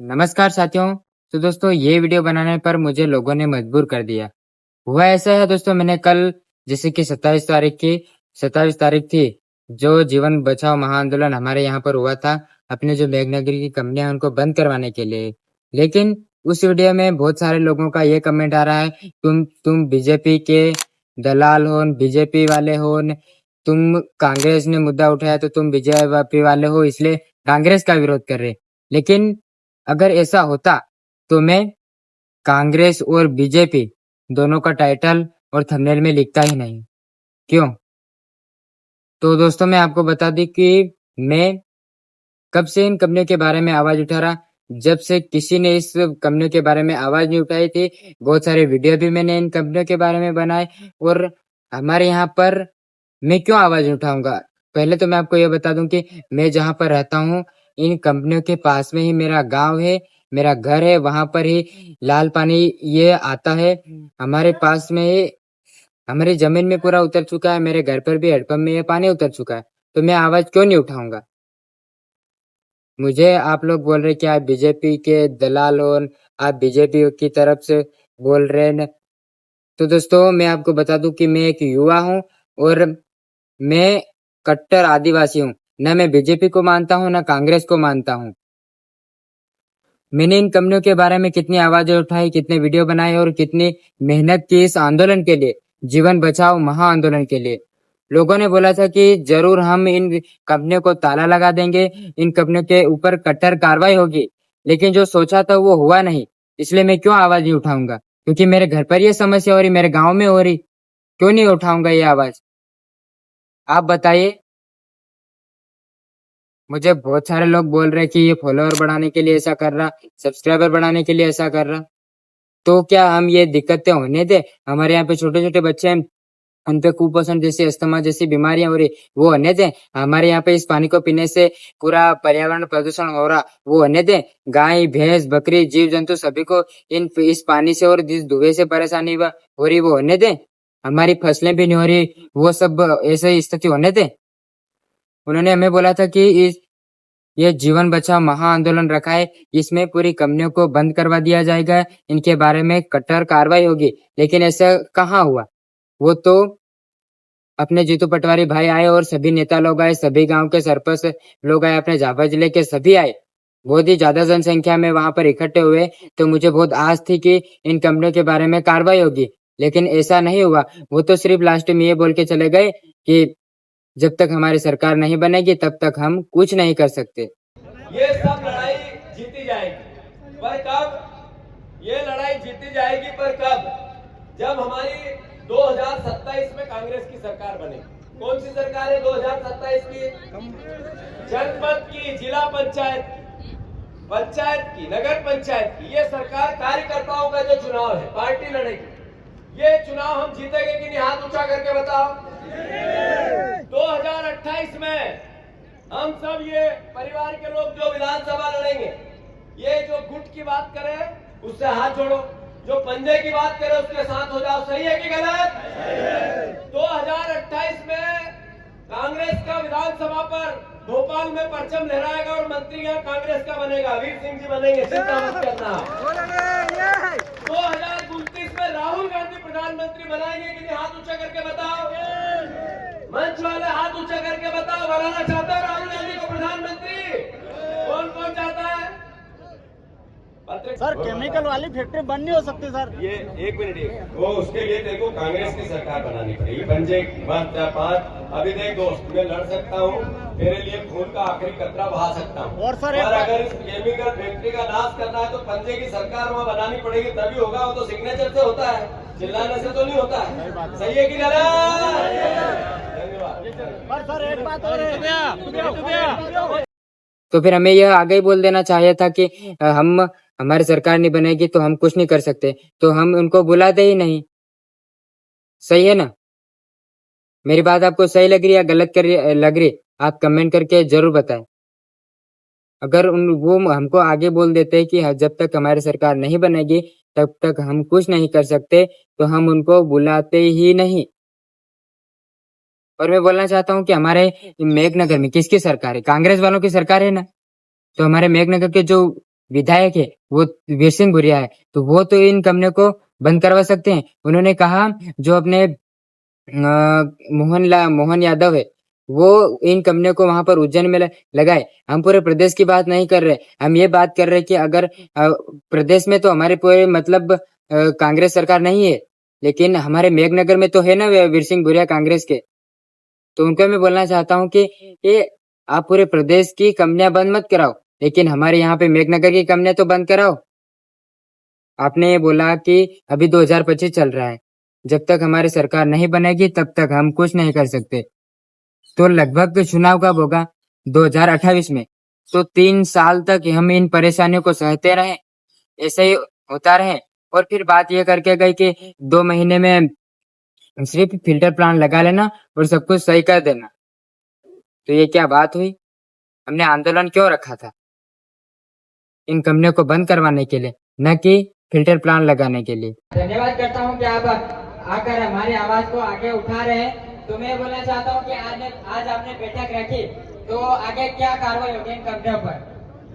नमस्कार साथियों। तो दोस्तों ये वीडियो बनाने पर मुझे लोगों ने मजबूर कर दिया। हुआ ऐसा है दोस्तों, मैंने कल जैसे कि 27 तारीख थी, जो जीवन बचाओ महाआंदोलन हमारे यहाँ पर हुआ था, अपने जो मेघनगरी की कंपनियां उनको बंद करवाने के लिए। लेकिन उस वीडियो में बहुत सारे लोगों का ये कमेंट आ रहा है, तुम बीजेपी के दलाल हो, बीजेपी वाले हो, तुम कांग्रेस ने मुद्दा उठाया तो तुम बीजेपी वाले हो, इसलिए कांग्रेस का विरोध कर रहे। लेकिन अगर ऐसा होता तो मैं कांग्रेस और बीजेपी दोनों का टाइटल और थंबनेल में लिखता ही नहीं। क्यों? तो दोस्तों मैं आपको बता दूं कि मैं कब से इन कंपनियों के बारे में आवाज उठा रहा। जब से किसी ने इस कंपनियों के बारे में आवाज नहीं उठाई थी, बहुत सारे वीडियो भी मैंने इन कंपनियों के बारे में बनाए। और हमारे यहाँ पर मैं क्यों आवाज उठाऊंगा? पहले तो मैं आपको ये बता दूं कि मैं जहाँ पर रहता हूँ, इन कंपनियों के पास में ही मेरा गांव है, मेरा घर है, वहां पर ही लाल पानी ये आता है। हमारे पास में ही हमारी जमीन में पूरा उतर चुका है, मेरे घर पर भी हैंडपंप में ये पानी उतर चुका है। तो मैं आवाज क्यों नहीं उठाऊंगा? मुझे आप लोग बोल रहे कि आप बीजेपी के दलाल हो, आप बीजेपी की तरफ से बोल रहे हैं। तो दोस्तों मैं आपको बता दूं कि मैं एक युवा हूं और मैं कट्टर आदिवासी हूं। न मैं बीजेपी को मानता हूं, न कांग्रेस को मानता हूं। मैंने इन कंपनियों के बारे में कितनी आवाजें उठाई, कितने वीडियो बनाए और कितनी मेहनत की इस आंदोलन के लिए, जीवन बचाओ महाआंदोलन के लिए। लोगों ने बोला था कि जरूर हम इन कंपनियों को ताला लगा देंगे, इन कंपनियों के ऊपर कट्टर कार्रवाई होगी। लेकिन जो सोचा था वो हुआ नहीं। इसलिए मैं क्यों आवाज नहीं उठाऊंगा? क्योंकि मेरे घर पर ये समस्या हो रही, मेरे गांव में हो रही। क्यों नहीं उठाऊंगा ये आवाज? आप बताइए। मुझे बहुत सारे लोग बोल रहे हैं कि ये फॉलोअर बढ़ाने के लिए ऐसा कर रहा, सब्सक्राइबर बढ़ाने के लिए ऐसा कर रहा। तो क्या हम ये दिक्कतें होने दें? हमारे यहाँ पे छोटे छोटे बच्चे हैं, उन पे कुपोषण जैसी, अस्थमा जैसी बीमारियां हो रही, वो होने दें? हमारे यहाँ पे इस पानी को पीने से पूरा पर्यावरण प्रदूषण हो रहा, वो होने दें? गाय भैंस बकरी जीव जंतु सभी को इस पानी से और इस धुएं से परेशानी हो रही, वो होने दें? हमारी फसलें भी नहीं हो रही, वो सब ऐसे स्थिति होने दें? उन्होंने हमें बोला था कि ये जीवन बचाओ महाआंदोलन रखा है, इसमें पूरी कंपनियों को बंद करवा दिया जाएगा, इनके बारे में कट्टर कार्रवाई होगी। लेकिन ऐसा कहाँ हुआ? वो तो अपने जीतू पटवारी भाई आए और सभी नेता लोग आए, सभी गांव के सरपंच लोग आए, अपने जाफर जिले के सभी आए। बहुत ही ज्यादा जनसंख्या में वहां पर इकट्ठे हुए। तो मुझे बहुत आस थी कि इन कंपनियों के बारे में कार्रवाई होगी। लेकिन ऐसा नहीं हुआ। वो तो सिर्फ लास्ट में ये बोल के चले गए कि जब तक हमारी सरकार नहीं बनेगी तब तक हम कुछ नहीं कर सकते। ये सब लड़ाई जीती जाएगी, पर कब? ये लड़ाई जीती जाएगी पर कब? जब हमारी 2027 में कांग्रेस की सरकार बनेगी। कौन सी सरकार है 2027 की? जनपद की, जिला पंचायत की, नगर पंचायत की। ये सरकार कार्यकर्ताओं का जो चुनाव है, पार्टी लड़ेगी। ये चुनाव हम जीतेंगे कि नहीं? हाथ ऊंचा करके बताओ। 2028 में हम सब ये परिवार के लोग जो विधानसभा लड़ेंगे, ये जो गुट की बात करे उससे हाथ जोड़ो, जो पंजे की बात करे उसके साथ हो जाओ। सही है कि गलत? 2028 में कांग्रेस का विधानसभा पर भोपाल में परचम लहराएगा और मंत्री यहाँ कांग्रेस का बनेगा, वीर सिंह जी बनेंगे, चिंता मत करना। 2029 में राहुल गांधी प्रधानमंत्री बनाएंगे कि नहीं? हाथ ऊंचा करके बताओ। मंच वाले हाथ ऊंचा करके बताओ, बनाना चाहता है राहुल गांधी को प्रधानमंत्री? कौन कौन चाहता है? सर केमिकल वाली फैक्ट्री बंद नहीं हो सकती सर? ये एक मिनट, वो उसके लिए तेरे को कांग्रेस की सरकार बनानी पड़ेगी। पंजे बात 5 अभी देख दोस्त, मैं लड़ सकता हूँ, तेरे लिए खून का आखिरी कतरा बहा सकता हूँ। और सर अगर इस केमिकल फैक्ट्री का नाश करना है तो पंजे की सरकार वहाँ बनानी पड़ेगी, तभी होगा। वो तो सिग्नेचर से होता है, चिल्लाने से तो नहीं होता है। सही है कि गलत? सर एक बात और है। तो फिर हमें यह आगे ही बोल देना चाहिए था कि हम हमारी सरकार नहीं बनेगी तो हम कुछ नहीं कर सकते, तो हम उनको बुलाते ही नहीं। सही है ना? मेरी बात आपको सही लग रही है या गलत लग रही? आप कमेंट करके जरूर बताएं। अगर वो हमको आगे बोल देते कि जब तक हमारी सरकार नहीं बनेगी तब तक हम कुछ नहीं कर सकते, तो हम उनको बुलाते ही नहीं। और मैं बोलना चाहता हूँ कि हमारे मेघनगर में किसकी सरकार है? कांग्रेस वालों की सरकार है ना। तो हमारे मेघनगर के जो विधायक है वो वीर सिंह भूरिया है, तो वो तो इन कंपनियों को बंद करवा सकते हैं। उन्होंने कहा जो अपने मोहन यादव है वो इन कंपनियों को वहां पर उज्जैन में लगाए। हम पूरे प्रदेश की बात नहीं कर रहे, हम ये बात कर रहे कि अगर प्रदेश में तो हमारे पूरे मतलब कांग्रेस सरकार नहीं है, लेकिन हमारे मेघनगर में तो है ना वीर सिंह भूरिया कांग्रेस के। तो उनको मैं बोलना चाहता हूँ कि ये आप पूरे प्रदेश की कंपनियां बंद मत कराओ, लेकिन हमारे यहाँ पे मेघनगर की कंपनियां तो बंद कराओ। आपने ये बोला कि अभी 2025 चल रहा है, जब तक हमारी सरकार नहीं बनेगी तब तक हम कुछ नहीं कर सकते। तो लगभग चुनाव कब होगा? 2028 में। तो 3 साल तक हम इन परेशानियों को सहते रहे, ऐसे ही होता रहे, और फिर बात ये करके गई कि 2 महीने में सिर्फ फिल्टर प्लांट लगा लेना और सब कुछ सही कर देना। तो ये क्या बात हुई? हमने आंदोलन क्यों रखा था? इन कंपनियों को बंद करवाने के लिए, न कि फिल्टर प्लांट लगाने के लिए। धन्यवाद करता हूँ कि आप आकर हमारी आवाज को आगे उठा रहे हैं। तो मैं बोलना चाहता हूँ कि आज आपने बैठक रखी, तो आगे क्या कार्रवाई होगी इन कंपनियों पर?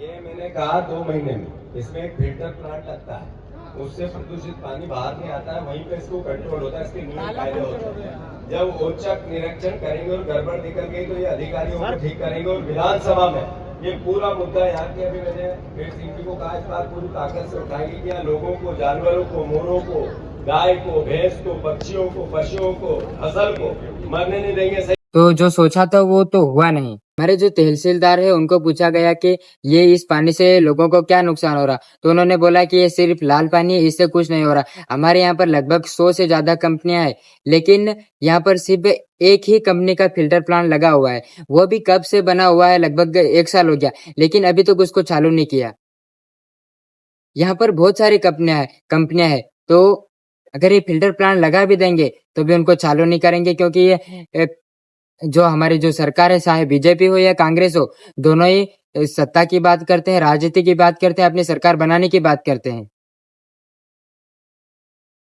ये मैंने कहा 2 महीने में इसमें एक फिल्टर प्लांट लगता है, उससे प्रदूषित पानी बाहर नहीं आता है, वहीं पे इसको कंट्रोल होता है, इसके नियम कायदे होते हैं। जब औचक निरीक्षण करेंगे और गड़बड़ निकल गई तो ये अधिकारियों को ठीक करेंगे। और विधानसभा में ये पूरा मुद्दा यहाँ के अभी मैंने वीर सिंह जी को कहा इस बार पूरी ताकत से उठाएंगे कि यहाँ लोगों को, जानवरों को, मोरों को, गाय को, भैंस को, पक्षियों को, पशुओं को, फसल को मरने नहीं देंगे। तो जो सोचा था वो तो हुआ नहीं। हमारे जो तहसीलदार है उनको पूछा गया कि ये इस पानी से लोगों को क्या नुकसान हो रहा, तो उन्होंने बोला कि ये सिर्फ लाल पानी है, इससे कुछ नहीं हो रहा। हमारे यहाँ पर लगभग 100 से ज्यादा कंपनियां हैं, लेकिन यहाँ पर सिर्फ एक ही कंपनी का फिल्टर प्लांट लगा हुआ है, वो भी कब से बना हुआ है, लगभग 1 साल हो गया, लेकिन अभी तक उसको चालू नहीं किया। यहाँ पर बहुत सारी कंपनियां हैं, तो अगर ये फिल्टर प्लांट लगा भी देंगे तो भी उनको चालू नहीं करेंगे, क्योंकि ये जो हमारी जो सरकार है, चाहे बीजेपी हो या कांग्रेस हो, दोनों ही सत्ता की बात करते हैं, राजनीति की बात करते हैं, अपनी सरकार बनाने की बात करते हैं।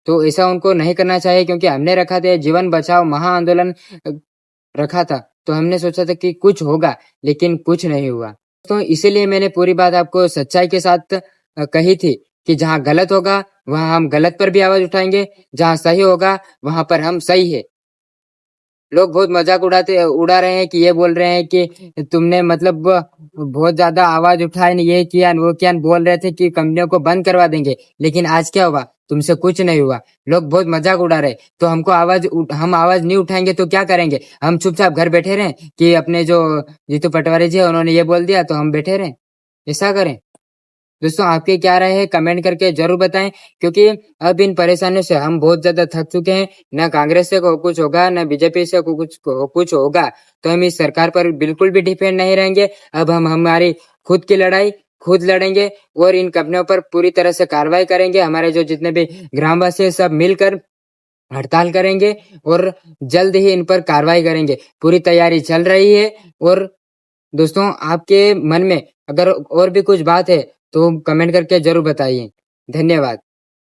तो ऐसा उनको नहीं करना चाहिए, क्योंकि हमने रखा था जीवन बचाओ महा आंदोलन रखा था, तो हमने सोचा था कि कुछ होगा, लेकिन कुछ नहीं हुआ। तो इसीलिए मैंने पूरी बात आपको सच्चाई के साथ कही थी कि जहाँ गलत होगा वहाँ हम गलत पर भी आवाज उठाएंगे, जहाँ सही होगा वहाँ पर हम सही है। लोग बहुत मजाक उड़ा रहे हैं कि ये बोल रहे हैं कि तुमने मतलब बहुत ज्यादा आवाज उठाई, ये किया वो किया, बोल रहे थे कि कंपनियों को बंद करवा देंगे, लेकिन आज क्या हुआ? तुमसे कुछ नहीं हुआ। लोग बहुत मजाक उड़ा रहे, तो हम आवाज नहीं उठाएंगे तो क्या करेंगे? हम चुपचाप घर बैठे रहें कि अपने जो जीतू पटवारी जी है उन्होंने ये बोल दिया तो हम बैठे रहें? ऐसा करें? दोस्तों आपके क्या राय है कमेंट करके जरूर बताएं, क्योंकि अब इन परेशानियों से हम बहुत ज्यादा थक चुके हैं। न कांग्रेस से कुछ होगा, न बीजेपी से कुछ होगा, तो हम इस सरकार पर बिल्कुल भी डिपेंड नहीं रहेंगे। अब हम हमारी खुद की लड़ाई खुद लड़ेंगे और इन कंपनियों पर पूरी तरह से कार्रवाई करेंगे। हमारे जो जितने भी ग्रामवासी है सब मिलकर हड़ताल करेंगे और जल्द ही इन पर कार्रवाई करेंगे। पूरी तैयारी चल रही है। और दोस्तों आपके मन में अगर और भी कुछ बात है तो कमेंट करके जरूर बताइए। धन्यवाद।